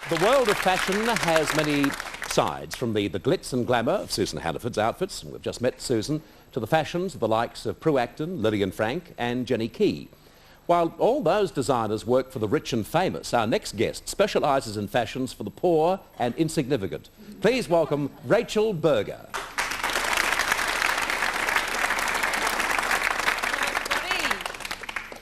The world of fashion has many sides, from the glitz and glamour of Susan Hannaford's outfits, and we've just met Susan, to the fashions of the likes of Prue Acton, Lillian Frank and Jenny Key. While all those designers work for the rich and famous, our next guest specialises in fashions for the poor and insignificant. Please welcome Rachel Berger.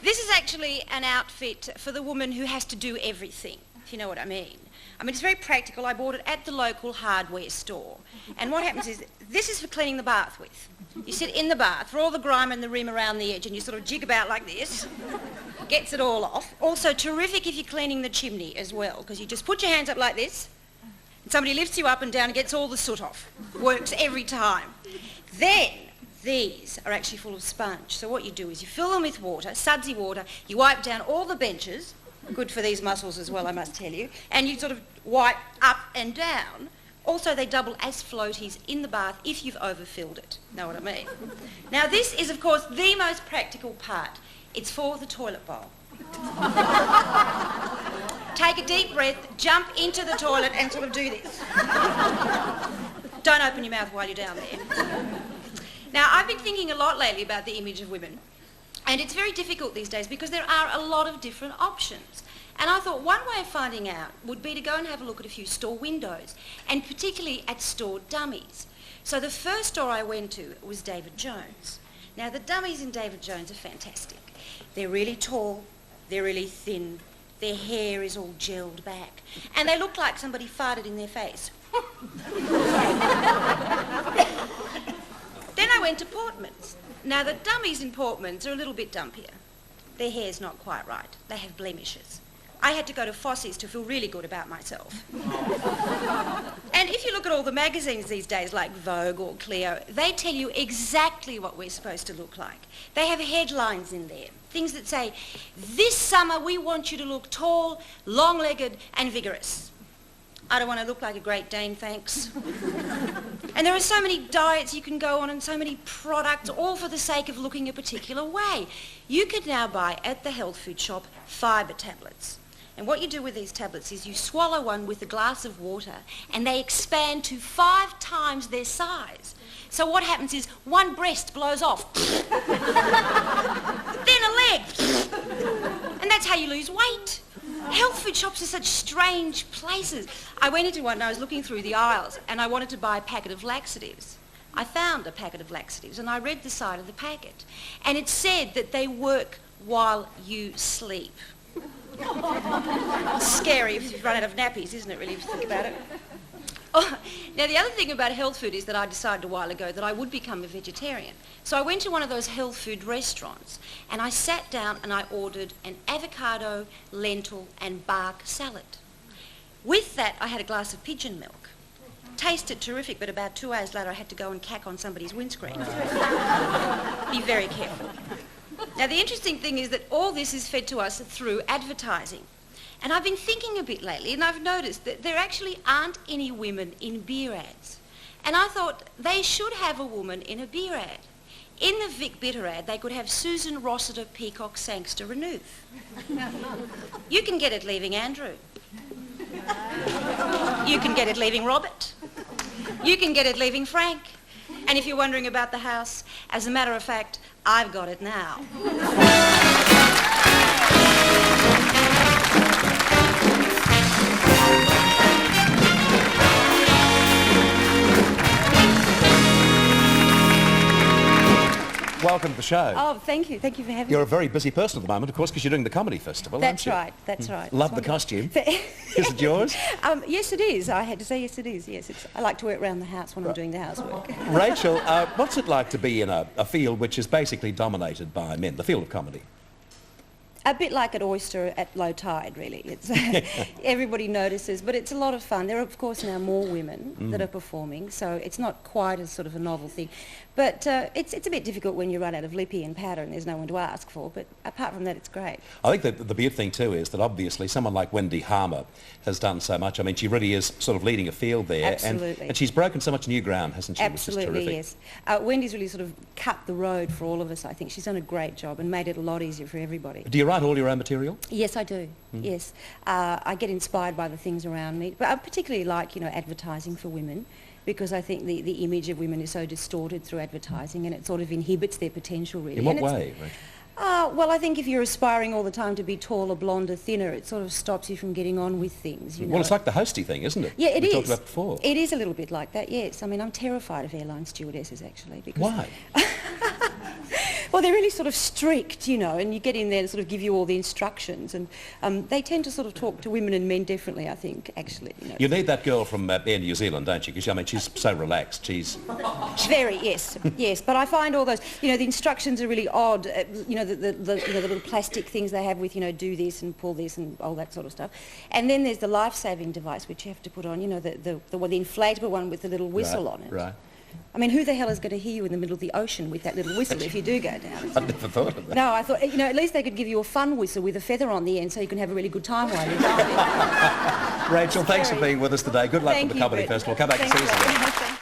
This is actually an outfit for the woman who has to do everything, if you know what I mean. I mean, it's very practical. I bought it at the local hardware store. And what happens is, this is for cleaning the bath with. You sit in the bath for all the grime and the rim around the edge, and you sort of jig about like this. Gets it all off. Also terrific if you're cleaning the chimney as well, because you just put your hands up like this, and somebody lifts you up and down and gets all the soot off. Works every time. Then, these are actually full of sponge. So what you do is you fill them with water, sudsy water, you wipe down all the benches, good for these muscles as well, I must tell you, and you sort of wipe up and down. Also, they double as floaties in the bath if you've overfilled it. Know what I mean? Now, this is, of course, the most practical part. It's for the toilet bowl. Take a deep breath, jump into the toilet and sort of do this. Don't open your mouth while you're down there. Now, I've been thinking a lot lately about the image of women, and it's very difficult these days because there are a lot of different options. And I thought one way of finding out would be to go and have a look at a few store windows, and particularly at store dummies. So the first store I went to was David Jones. Now, the dummies in David Jones are fantastic. They're really tall, they're really thin, their hair is all gelled back, and they look like somebody farted in their face. Then I went to Portman's. Now, the dummies in Portman's are a little bit dumpier. Their hair's not quite right. They have blemishes. I had to go to Fossey's to feel really good about myself. And if you look at all the magazines these days, like Vogue or Clio, they tell you exactly what we're supposed to look like. They have headlines in there, things that say, "This summer we want you to look tall, long-legged and vigorous." I don't want to look like a Great Dane, thanks. And there are so many diets you can go on and so many products, all for the sake of looking a particular way. You could now buy at the health food shop fibre tablets. And what you do with these tablets is you swallow one with a glass of water and they expand to 5 times their size. So what happens is one breast blows off, then a leg, and that's how you lose weight. Health food shops are such strange places. I went into one and I was looking through the aisles and I wanted to buy a packet of laxatives. I found a packet of laxatives and I read the side of the packet and it said that they work while you sleep. Scary if you've run out of nappies, isn't it, really, if you think about it? Oh, now, the other thing about health food is that I decided a while ago that I would become a vegetarian. So I went to one of those health food restaurants and I sat down and I ordered an avocado, lentil and bark salad. With that, I had a glass of pigeon milk. Tasted terrific, but about 2 hours later I had to go and cack on somebody's windscreen. Be very careful. Now, the interesting thing is that all this is fed to us through advertising. And I've been thinking a bit lately, and I've noticed that there actually aren't any women in beer ads. And I thought they should have a woman in a beer ad. In the Vic Bitter ad, they could have Susan Rossiter Peacock Sangster Renouf. You can get it leaving Andrew. You can get it leaving Robert. You can get it leaving Frank. And if you're wondering about the house, as a matter of fact, I've got it now. Welcome to the show. Oh, thank you. Thank you for having me. You're a very busy person at the moment, of course, because you're doing the comedy festival, aren't you? That's right. Love the costume. Is it yours? Yes, it is. I had to say yes, it is. Yes, I like to wear it around the house when I'm doing the housework. Rachel, what's it like to be in a field which is basically dominated by men, the field of comedy? A bit like an oyster at low tide, really. It's everybody notices, but it's a lot of fun. There are, of course, now more women that are performing, so it's not quite as sort of a novel thing. But it's a bit difficult when you run out of lippy and powder and there's no one to ask for, but apart from that, it's great. I think that the big thing, too, is that obviously someone like Wendy Harmer has done so much. I mean, she really is sort of leading a field there. Absolutely. And she's broken so much new ground, hasn't she? Absolutely, yes. Wendy's really sort of cut the road for all of us, I think. She's done a great job and made it a lot easier for everybody. Do you write write all your own material? Yes, I do. Yes. I get inspired by the things around me. But I particularly like, you know, advertising for women, because I think the image of women is so distorted through advertising, and it sort of inhibits their potential, really. In what way, Rachel? Well, I think if you're aspiring all the time to be taller, blonder, thinner, it sort of stops you from getting on with things, you know. Well, it's like the hosty thing, isn't it? Yeah, it is. We talked about before. It is a little bit like that, yes. I mean, I'm terrified of airline stewardesses, actually. Because Why? Well, they're really sort of strict, you know, and you get in there to sort of give you all the instructions, and they tend to sort of talk to women and men differently, I think, actually. You know. You need that girl from Air New Zealand, don't you? Because, I mean, she's so relaxed. She's... Very, yes, yes. But I find all those, you know, the instructions are really odd. You know, the little plastic things they have with, you know, do this and pull this and all that sort of stuff. And then there's the life-saving device, which you have to put on, you know, the inflatable one with the little whistle on it. Right. I mean, who the hell is going to hear you in the middle of the ocean with that little whistle if you do go down? I'd never thought of that. No, I thought, you know, at least they could give you a fun whistle with a feather on the end so you can have a really good time while you're diving. Rachel, thanks for being with us today. Good luck with the Comedy Festival. Come back and see us again.